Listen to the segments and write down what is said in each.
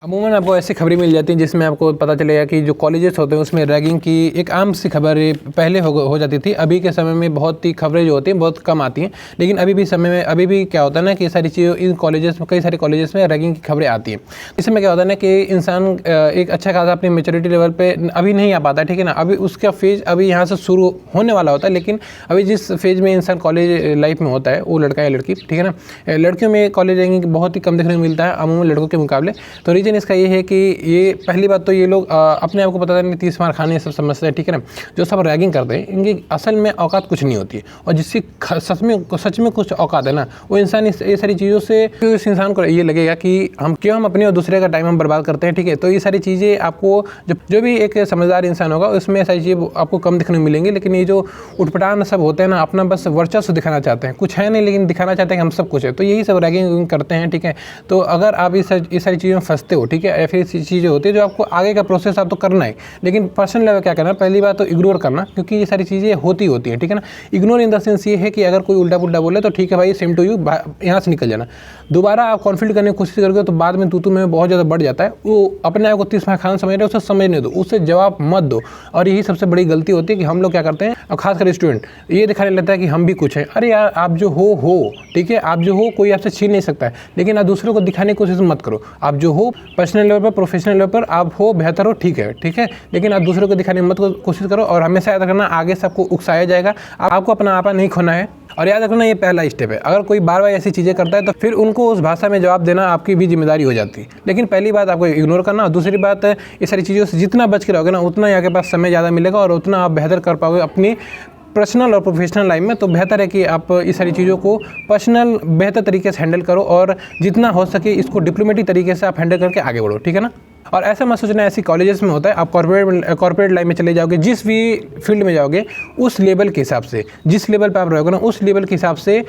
अमूमन आपको ऐसी खबरें मिल जाती हैं जिसमें आपको पता चलेगा कि जो कॉलेजेस होते हैं उसमें रैगिंग की एक आम सी खबर पहले हो जाती थी। अभी के समय में बहुत ही खबरें जो होती हैं बहुत कम आती हैं, लेकिन अभी भी क्या होता है ना कि सारी चीज़ों इन कॉलेजेस में कई सारे कॉलेजेस में रैगिंग की खबरें आती हैं। इसमें क्या होता है ना कि इंसान एक अच्छा खासा अपनी मेच्योरिटी लेवल पर अभी नहीं आ पाता, ठीक है ना। अभी उसका फेज़ अभी यहाँ से शुरू होने वाला होता है, लेकिन अभी जिस फेज़ में इंसान कॉलेज लाइफ में होता है वो लड़का या लड़की, ठीक है ना। लड़कियों में कॉलेज रैगिंग बहुत ही कम देखने को मिलता है अमूमन लड़कों के मुकाबले। तो रीज़न इसका ये है कि ये पहली बात तो ये लोग अपने आप को पता नहीं 30 मार खाने सब समझते हैं, ठीक है ना। जो सब रैगिंग करते हैं इनकी असल में औकात कुछ नहीं होती है, और जिसकी सच में कुछ औकात है ना वो इंसान ये सारी चीज़ों से इस इंसान को ये लगेगा कि हम अपने और दूसरे का टाइम हम बर्बाद करते हैं, ठीक है। तो ये सारी चीज़ें आपको जो भी एक समझदार इंसान होगा उसमें सारी चीज़ें आपको कम दिखने को मिलेंगी। लेकिन ये जो उठपटांग सब होते हैं ना, अपना बस वर्चस्व दिखाना चाहते हैं, कुछ है नहीं लेकिन दिखाना चाहते हैं कि हम सब कुछ है, तो यही सब रैगिंग करते हैं, ठीक है। तो अगर आप ये सारी चीज़ों में फंसते हो, ठीक है, या फिर चीज़ें होती है जो आपको आगे का प्रोसेस आप तो करना है, लेकिन पर्सनल लेवल क्या करना है, पहली बात तो इग्नोर करना, क्योंकि ये सारी चीज़ें होती हैं, ठीक है ना। इग्नोर इन द सेंस ये है कि अगर कोई उल्टा पुल्टा बोले तो ठीक है भाई, सेम टू यू, यहाँ से निकल जाना। दोबारा आप कॉन्फ्लिक्ट करने की कोशिश करोगे तो बाद में तू में बहुत ज़्यादा बढ़ जाता है। वो अपने आप को 30 मार खाना समझ रहे हो, उसे समझने दो, उससे जवाब मत दो। और यही सबसे बड़ी गलती होती है कि हम लोग क्या करते हैं, और खासकर स्टूडेंट ये दिखाने लगता है कि हम भी कुछ हैं। अरे यार, आप जो हो, ठीक है, आप जो हो कोई आपसे छीन नहीं सकता है, लेकिन आप दूसरों को दिखाने की कोशिश मत करो। आप जो हो पर्सनल लेवल पर, प्रोफेशनल लेवल पर आप हो, बेहतर हो, ठीक है, लेकिन आप दूसरों को दिखाने मत कोशिश करो। और हमेशा याद रखना, आगे से आपको उकसाया जाएगा, आपको अपना आपा नहीं खोना है। और याद रखना, ये पहला स्टेप है। अगर कोई बार बार ऐसी चीज़ें करता है तो फिर उनको उस भाषा में जवाब देना आपकी भी जिम्मेदारी हो जाती है। लेकिन पहली बात आपको इग्नोर करना, और दूसरी बात ये सारी चीज़ों से जितना बच के रहोगे ना, उतना ही आपके पास समय ज़्यादा मिलेगा और उतना आप बेहतर कर पाओगे अपनी पर्सनल और प्रोफेशनल लाइफ में। तो बेहतर है कि आप इस सारी चीज़ों को पर्सनल बेहतर तरीके से हैंडल करो, और जितना हो सके इसको डिप्लोमेटिक तरीके से आप हैंडल करके आगे बढ़ो, ठीक है ना। और ऐसा मत सोचना ऐसी कॉलेजेस में होता है, आप कॉर्पोरेट लाइफ में चले जाओगे, जिस भी फील्ड में जाओगे उस लेवल के हिसाब से, जिस लेवल पर आप रहोगे ना उस लेवल के हिसाब से,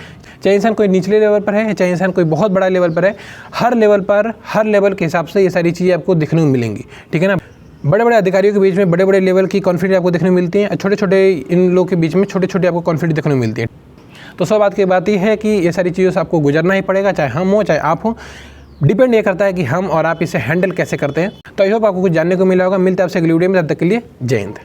चाहे इंसान कोई निचले लेवल पर है, चाहे इंसान कोई बहुत बड़ा लेवल पर है, हर लेवल के हिसाब से ये सारी चीज़ें आपको देखने को मिलेंगी, ठीक है ना। बड़े बड़े अधिकारियों के बीच में बड़े बड़े लेवल की कॉन्फ्लिक्ट आपको देखने को मिलती हैं, छोटे छोटे इन लोगों के बीच में छोटे छोटे आपको कॉन्फ्लिक्ट देखने को मिलती है। तो सब बात की बात ये है कि ये सारी चीज़ों से आपको गुजरना ही पड़ेगा, चाहे हम हो चाहे आप हो। डिपेंड ये करता है कि हम और आप इसे हैंडल कैसे करते हैं। तो आई होप आपको कुछ जानने को मिला होगा। मिलते हैं आपसे अगली वीडियो में, तब तक के लिए जय हिंद।